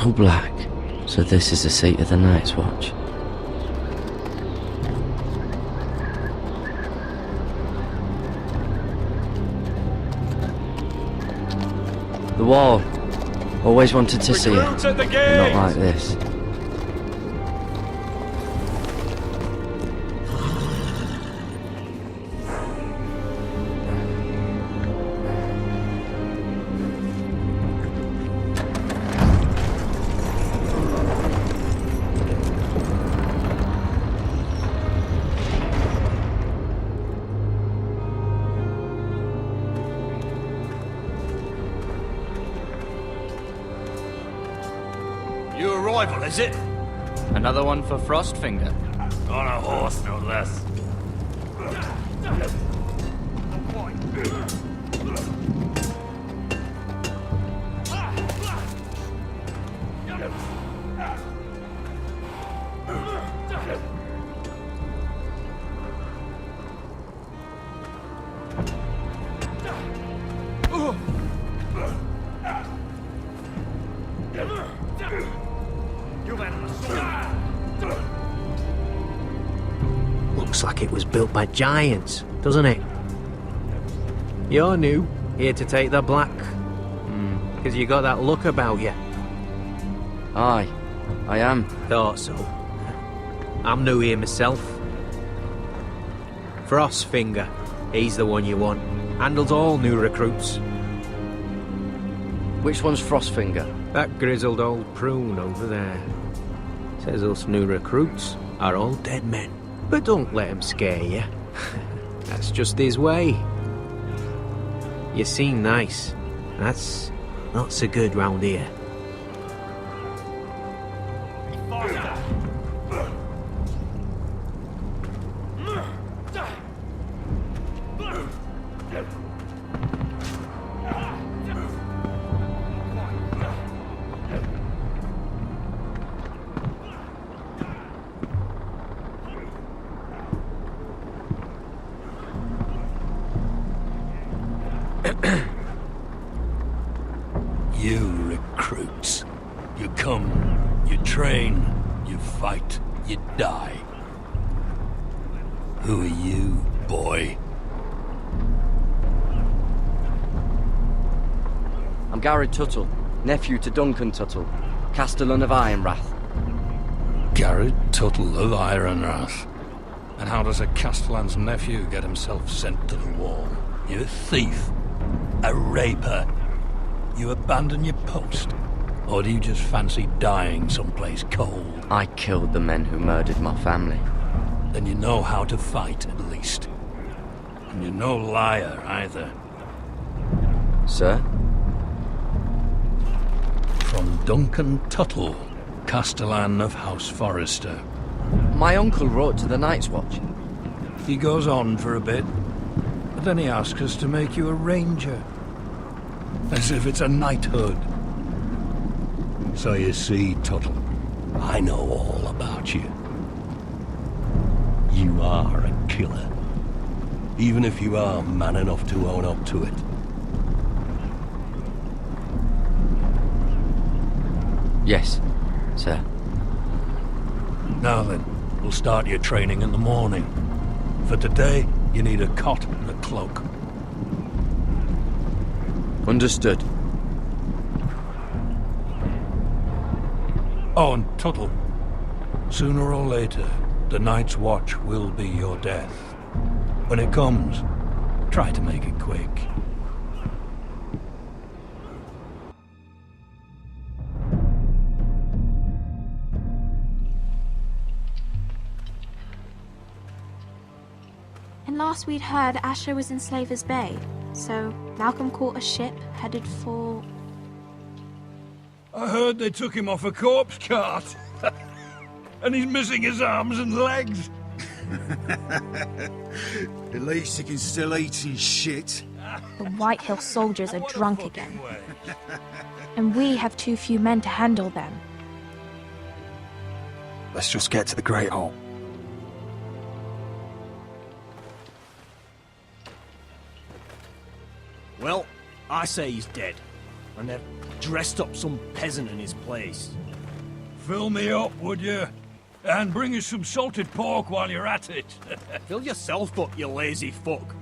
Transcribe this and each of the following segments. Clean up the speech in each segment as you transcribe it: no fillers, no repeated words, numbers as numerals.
It's all black, so this is the seat of the Night's Watch. The wall. Always wanted to see it, but not like this. New arrival, is it? Another one for Frostfinger. On a horse, no less. Looks like it was built by giants, doesn't it? You're new, here to take the black. Because you got that look about you. Aye, I am. Thought so. I'm new here myself. Frostfinger, he's the one you want. Handles all new recruits. Which one's Frostfinger? That grizzled old prune over there. Says us new recruits are all dead men. But don't let him scare you. That's just his way. You seem nice. That's not so good round here. You recruits. You come, you train, you fight, you die. Who are you, boy? I'm Gary Tuttle, nephew to Duncan Tuttle, Castellan of Ironrath. Garrett Tuttle of Ironrath. And how does a Castellan's nephew get himself sent to the wall? You a thief? A raper? You abandon your post? Or do you just fancy dying someplace cold? I killed the men who murdered my family. Then you know how to fight, at least. And you're no liar, either. Sir? From Duncan Tuttle, Castellan of House Forrester. My uncle wrote to the Night's Watch. He goes on for a bit, but then he asks us to make you a ranger. As if it's a knighthood. So you see, Tuttle, I know all about you. You are a killer. Even if you are man enough to own up to it. Yes, sir. Now then, we'll start your training in the morning. For today, you need a cot and a cloak. Understood. Oh, and Tuttle, sooner or later, the Night's Watch will be your death. When it comes, try to make it quick. And last we'd heard, Asher was in Slaver's Bay, so Malcolm caught a ship headed for... I heard they took him off a corpse cart. And he's missing his arms and legs. At least he can still eat his shit. The White Hill soldiers are drunk again. And we have too few men to handle them. Let's just get to the Great Hall. Well, I say he's dead. And dressed up some peasant in his place. Fill me up, would you? And bring us some salted pork while you're at it. Fill yourself up, you lazy fuck.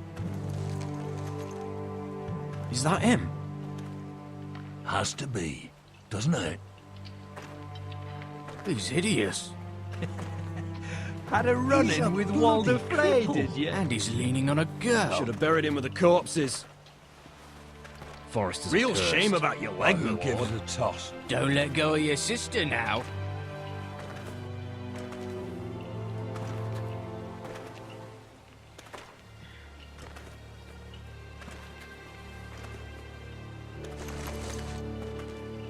Is that him? Has to be, doesn't it? He's hideous. Had a run-in with Walder Frey, did you? And he's leaning on a girl. Should have buried him with the corpses. Forrester's Real cursed. shame about your leg, We'll my give lord. it a toss. Don't let go of your sister now.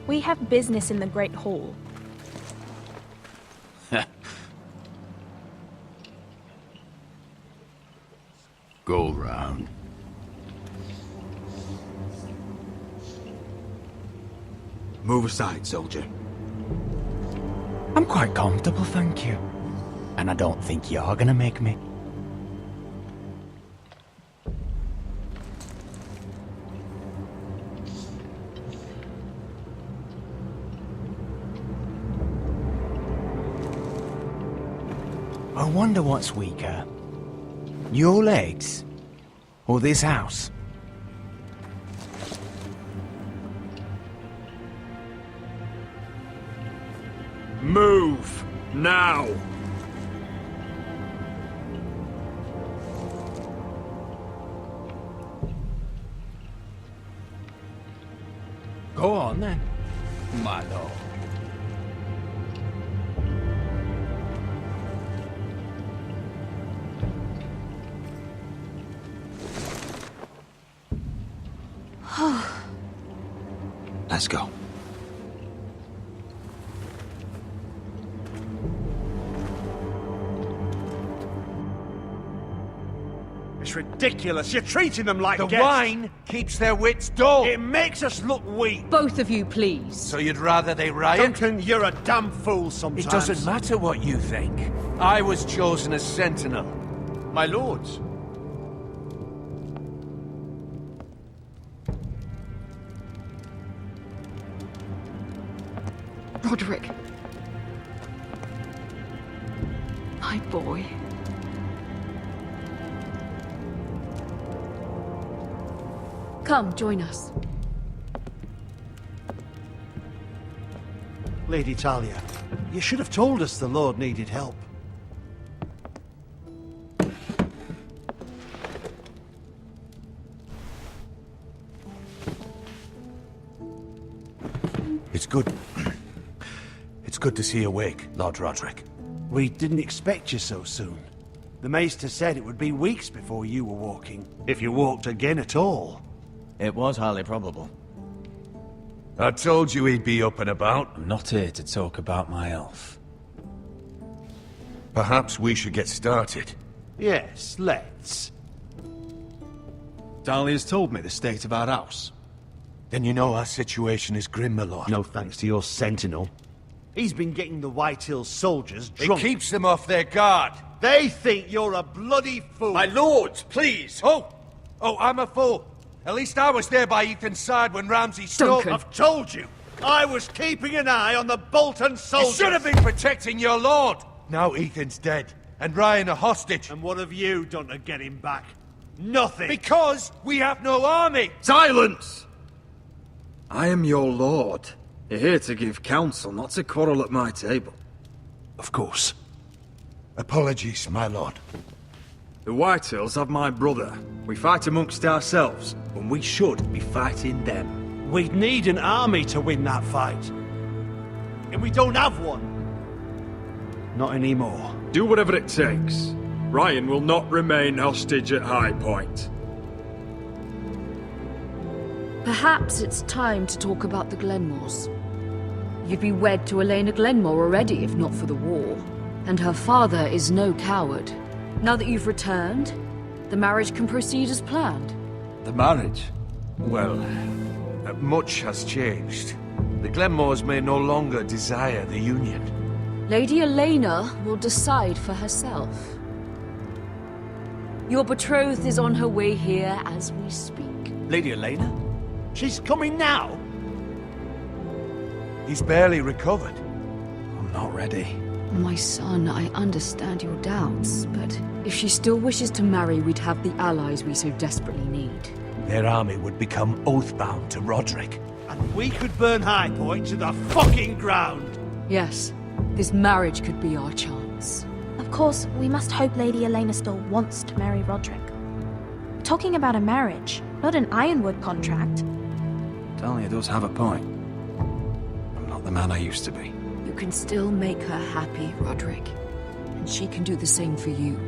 We have business in the Great Hall. Go round. Move aside, soldier. I'm quite comfortable, thank you. And I don't think you're gonna make me. I wonder what's weaker. Your legs? Or this house? Move! Now! Go on then, my lord. Let's go. It's ridiculous. You're treating them like The guests. wine keeps their wits dull. It makes us look weak. Both of you, please. So you'd rather they riot? Duncan, you're a damn fool sometimes. It doesn't matter what you think. I was chosen as sentinel. My lords. Roderick. My boy. Come, join us. Lady Talia, you should have told us the Lord needed help. It's good. It's good to see you awake, Lord Roderick. We didn't expect you so soon. The Maester said it would be weeks before you were walking, if you walked again at all. It was highly probable. I told you he'd be up and about. I'm not here to talk about my elf. Perhaps we should get started. Yes, let's. Dahlia's told me the state of our house. Then you know our situation is grim, my lord. No thanks to your sentinel. He's been getting the White Hills soldiers It drunk. keeps them off their guard. They think you're a bloody fool. My lords, please! Oh, I'm a fool. At least I was there by Ethan's side when Ramsay stole... Duncan. I've told you. I was keeping an eye on the Bolton You soldiers. should have been protecting your lord. Now Ethan's dead, and Ryan a hostage. And what have you done to get him back? Nothing. Because we have no army. Silence! I am your lord. You're here to give counsel, not to quarrel at my table. Of course. Apologies, my lord. The Whitehills have my brother. We fight amongst ourselves, when we should be fighting them. We'd need an army to win that fight. And we don't have one. Not anymore. Do whatever it takes. Ryan will not remain hostage at High Point. Perhaps it's time to talk about the Glenmores. You'd be wed to Elena Glenmore already if not for the war. And her father is no coward. Now that you've returned, the marriage can proceed as planned. The marriage? Well, much has changed. The Glenmores may no longer desire the union. Lady Elena will decide for herself. Your betrothed is on her way here as we speak. Lady Elena? She's coming now? He's barely recovered. I'm not ready. My son, I understand your doubts, but if she still wishes to marry, we'd have the allies we so desperately need. Their army would become oath-bound to Roderick. And we could burn High Point to the fucking ground! Yes, this marriage could be our chance. Of course, we must hope Lady Elena still wants to marry Roderick. We're talking about a marriage, not an Ironwood contract. Talia does have a point. I'm not the man I used to be. You can still make her happy, Roderick. And she can do the same for you.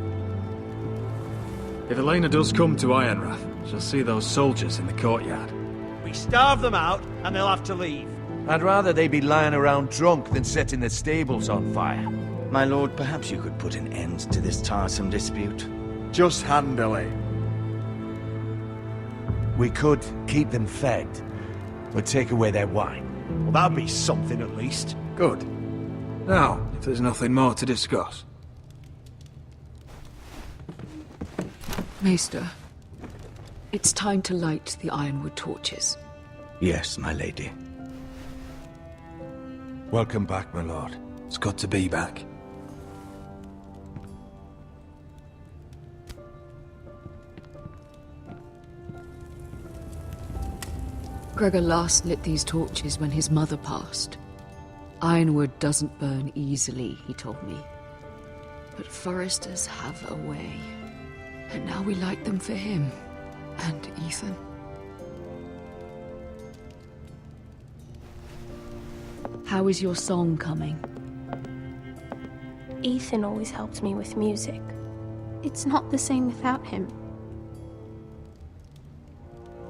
If Elena does come to Ironrath, she'll see those soldiers in the courtyard. We starve them out, and they'll have to leave. I'd rather they be lying around drunk than setting the stables on fire. My lord, perhaps you could put an end to this tiresome dispute. Just handily. We could keep them fed, but take away their wine. Well, that'd be something at least. Good. Now, if there's nothing more to discuss. Maester, it's time to light the Ironwood torches. Yes, my lady. Welcome back, my lord. It's good to be back. Gregor last lit these torches when his mother passed. Ironwood doesn't burn easily, he told me. But foresters have a way. And now we light them for him. And Ethan. How is your song coming? Ethan always helps me with music. It's not the same without him.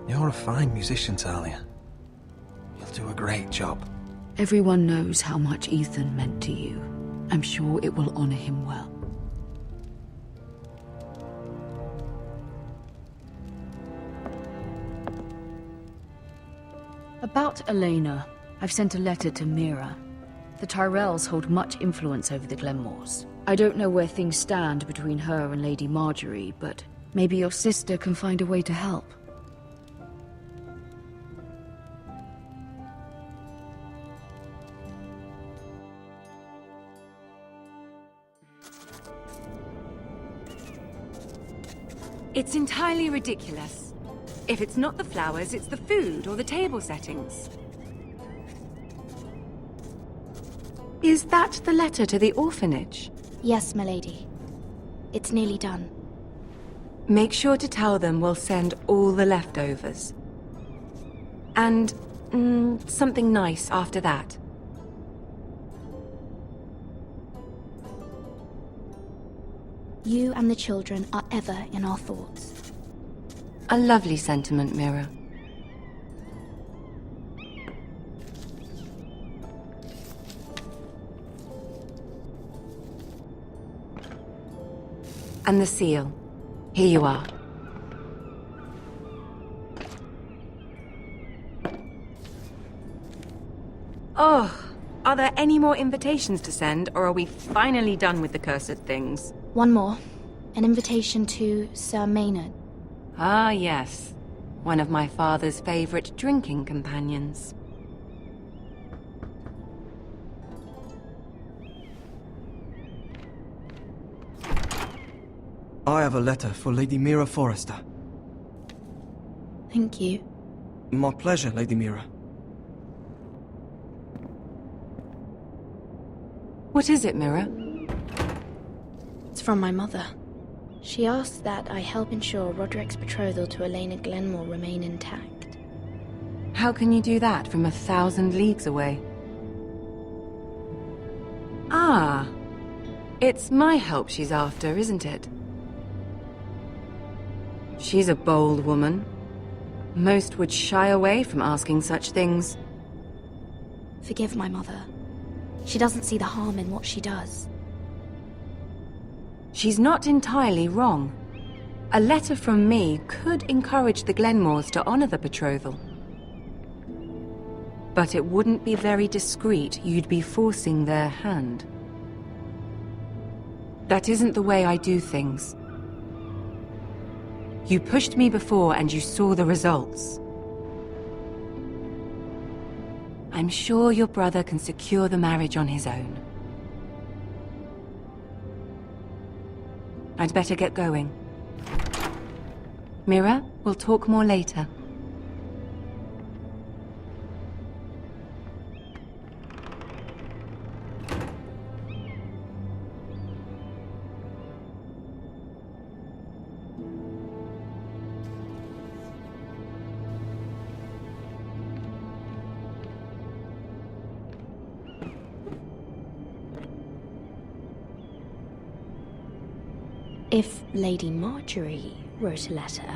You're a fine musician, Talia. You'll do a great job. Everyone knows how much Ethan meant to you. I'm sure it will honor him well. About Elena, I've sent a letter to Mira. The Tyrells hold much influence over the Glenmores. I don't know where things stand between her and Lady Marjorie, but maybe your sister can find a way to help. It's entirely ridiculous. If it's not the flowers, it's the food or the table settings. Is that the letter to the orphanage? Yes, milady. It's nearly done. Make sure to tell them we'll send all the leftovers. And, something nice after that. You and the children are ever in our thoughts. A lovely sentiment, Mira. And the seal. Here you are. Oh, are there any more invitations to send, or are we finally done with the cursed things? One more. An invitation to Sir Maynard. Ah, yes. One of my father's favorite drinking companions. I have a letter for Lady Mira Forrester. Thank you. My pleasure, Lady Mira. What is it, Mira? It's from my mother. She asks that I help ensure Roderick's betrothal to Elena Glenmore remain intact. How can you do that from 1,000 leagues away? Ah, it's my help she's after, isn't it? She's a bold woman. Most would shy away from asking such things. Forgive my mother. She doesn't see the harm in what she does. She's not entirely wrong. A letter from me could encourage the Glenmores to honor the betrothal. But it wouldn't be very discreet. You'd be forcing their hand. That isn't the way I do things. You pushed me before and you saw the results. I'm sure your brother can secure the marriage on his own. I'd better get going. Mira, we'll talk more later. If Lady Marjorie wrote a letter...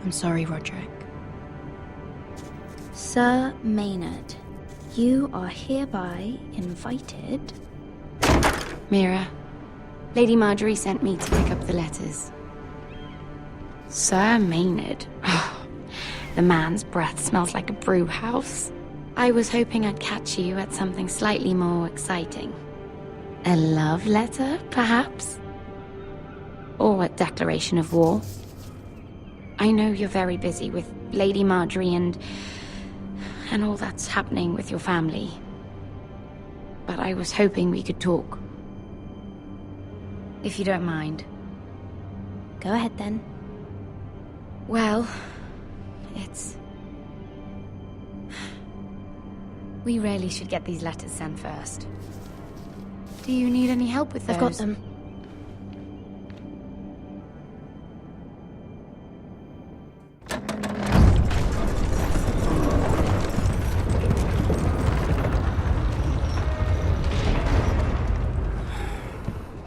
I'm sorry, Roderick. Sir Maynard, you are hereby invited... Mira, Lady Marjorie sent me to pick up the letters. Sir Maynard. The man's breath smells like a brew house. I was hoping I'd catch you at something slightly more exciting. A love letter, perhaps? Or a declaration of war? I know you're very busy with Lady Marjorie and all that's happening with your family. But I was hoping we could talk. If you don't mind. Go ahead then. Well, we really should get these letters sent first. Do you need any help with those? I've got them.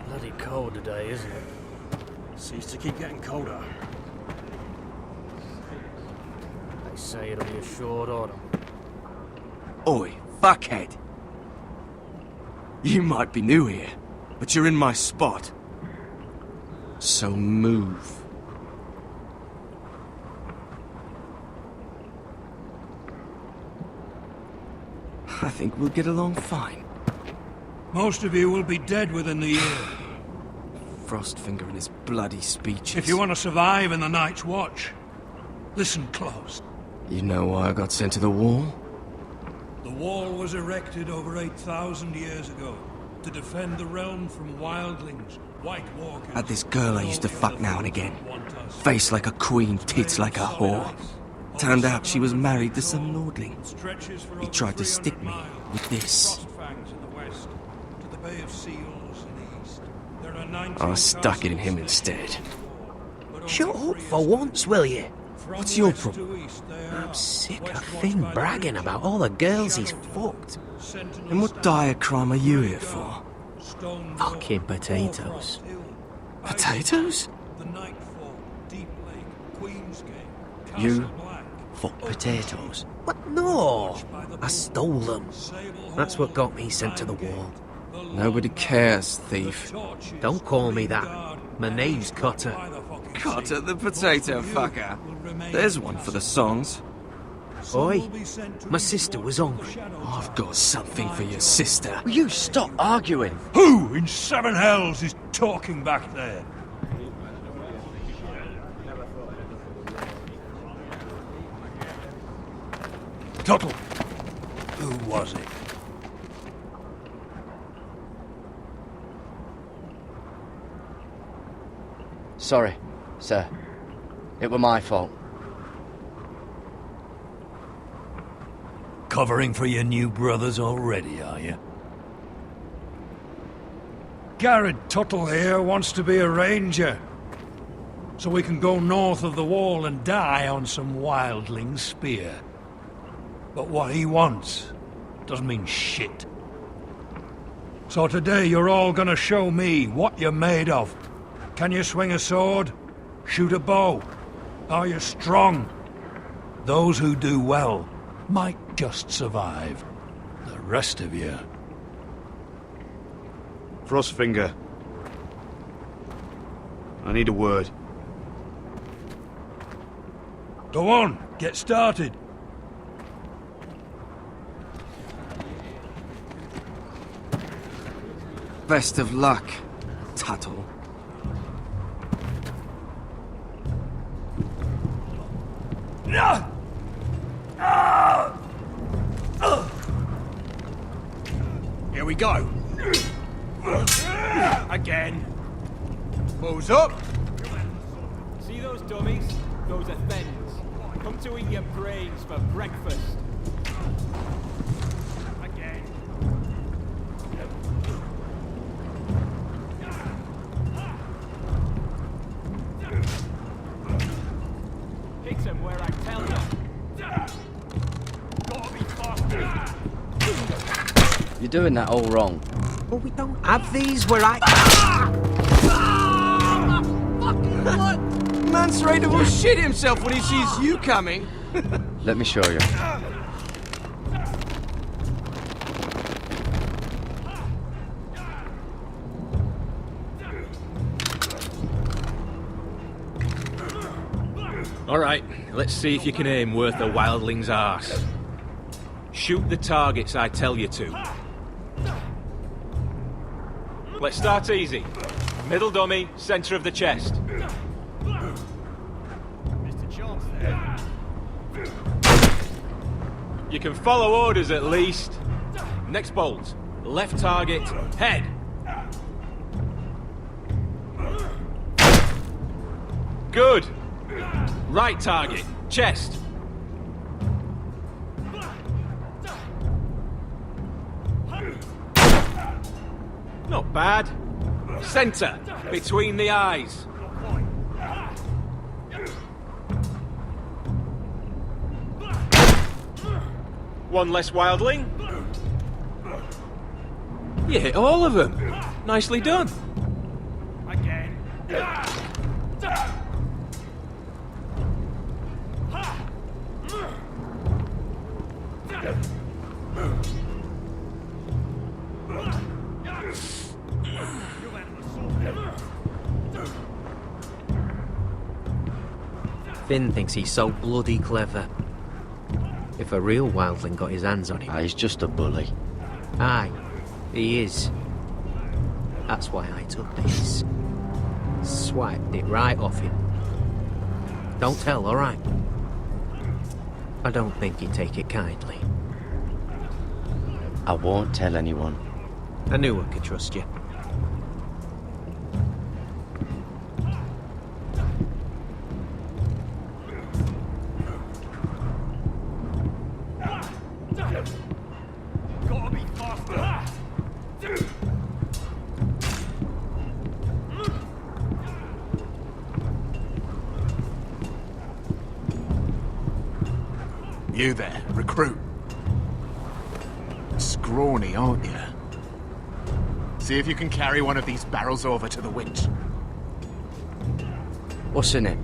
Bloody cold today, isn't it? Seems to keep getting colder. They say it'll be a short autumn. Oi, fuckhead. You might be new here, but you're in my spot. So move. I think we'll get along fine. Most of you will be dead within the year. Frostfinger and his bloody speeches. If you want to survive in the Night's Watch, listen close. You know why I got sent to the wall? The wall was erected over 8,000 years ago to defend the realm from wildlings, White Walkers... Had this girl I used to fuck now and again. Face like a queen, tits like a whore. Turned out she was married to some lordling. He tried to stick me with this. I stuck it in him instead. Shut up for once, will you? What's your problem? I'm sick of Finn bragging about all the girls he's fucked. And what dire crime are you here for? Fucking potatoes. Potatoes? You fuck potatoes? What? No! I stole them. That's what got me sent to the wall. Nobody cares, thief. Don't call me that. My name's Cotter. Cotter the potato fucker. There's one for the songs. Oi, my sister was hungry. I've got something for your sister. Will you stop arguing? Who in seven hells is talking back there? Tuttle. Who was it? Sorry, sir. It were my fault. Covering for your new brothers already, are you? Garrett Tuttle here wants to be a ranger. So we can go north of the wall and die on some wildling spear. But what he wants doesn't mean shit. So today you're all gonna show me what you're made of. Can you swing a sword? Shoot a bow? Are you strong? Those who do well might just survive. The rest of you... Frostfinger. I need a word. Go on, get started. Best of luck, Tuttle. Here we go. Again. Balls up. See those dummies? Those are thens. Come to eat your brains for breakfast. Again. Hit him where I tell you. Gotta be faster. You're doing that all wrong. But we don't have these where I... Fucking what? Man's ready to shit himself when he sees you coming. Let me show you. Alright, let's see if you can aim worth a wildling's arse. Shoot the targets I tell you to. Let's start easy. Middle dummy, center of the chest. You can follow orders at least. Next bolt. Left target, head. Good. Right target, chest. Not bad. Center, between the eyes. One less wildling. You hit all of them. Nicely done. Again. Finn thinks he's so bloody clever. If a real wildling got his hands on him... He's just a bully. Aye, he is. That's why I took this. Swiped it right off him. Don't tell, alright? I don't think he'd take it kindly. I won't tell anyone. I knew I could trust you. Gotta be faster. You there, recruit. Scrawny, aren't you? See if you can carry one of these barrels over to the winch. What's in it?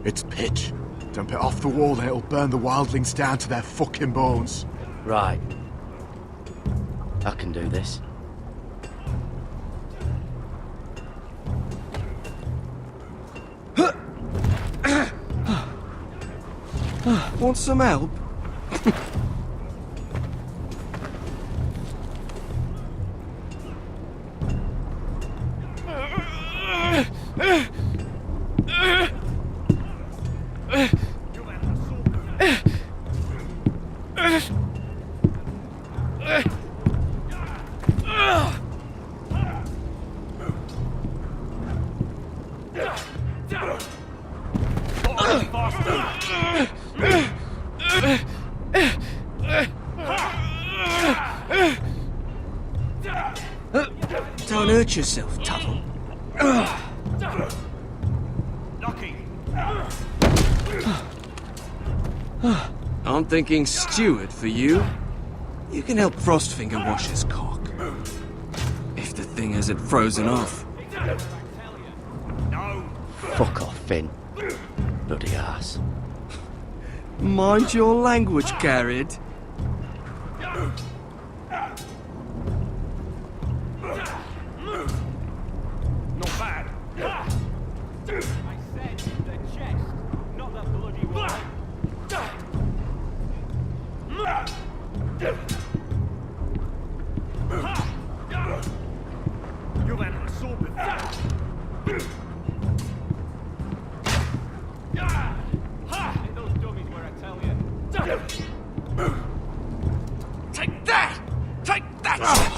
It's pitch. Dump it off the wall and it'll burn the wildlings down to their fucking bones. Right. I can do this. Want some help? Don't hurt yourself, Tuttle. I'm thinking steward for you. You can help Frostfinger wash his cock. If the thing hasn't frozen off. Fuck off, Finn. Bloody ass. Mind your language, Garrett. Not bad. I said the chest, not the bloody wall.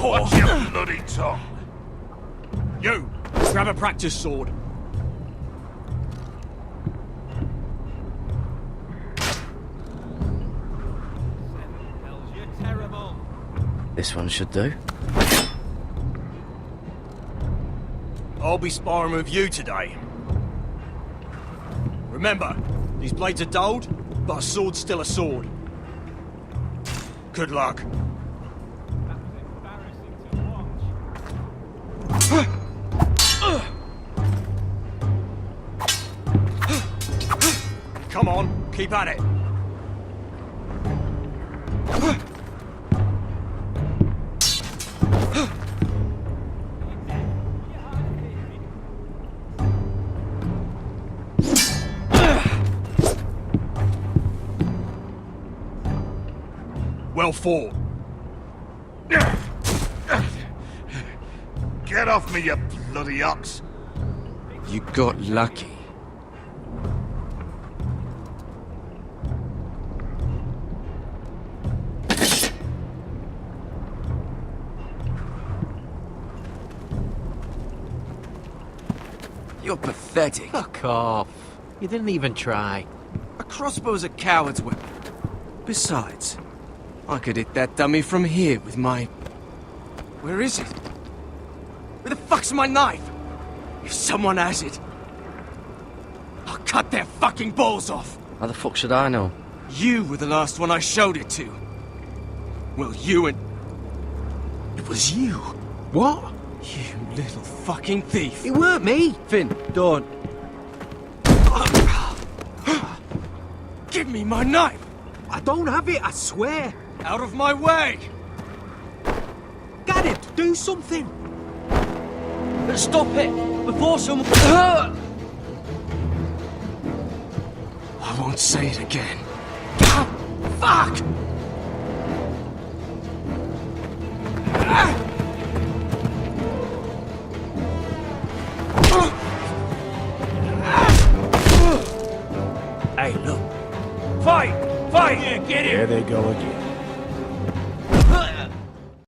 for? Watch your bloody tongue. You, grab a practice sword. You're terrible. This one should do. I'll be sparring with you today. Remember, these blades are dulled, but a sword's still a sword. Good luck. Come on, keep at it. Well fought. Get off me, you bloody ox. You got lucky. You're pathetic. Fuck off. You didn't even try. A crossbow's a coward's weapon. Besides, I could hit that dummy from here with my... Where is it? Where the fuck's my knife? If someone has it, I'll cut their fucking balls off. How the fuck should I know? You were the last one I showed it to. Well, you and... It was you. What? You little fucking thief. It weren't me. Finn, don't. Give me my knife. I don't have it, I swear. Out of my way. Get it, do something. Stop it before someone... I won't say it again. Fuck! Hey, look. Fight! Fight! Yeah, get him! There they go again.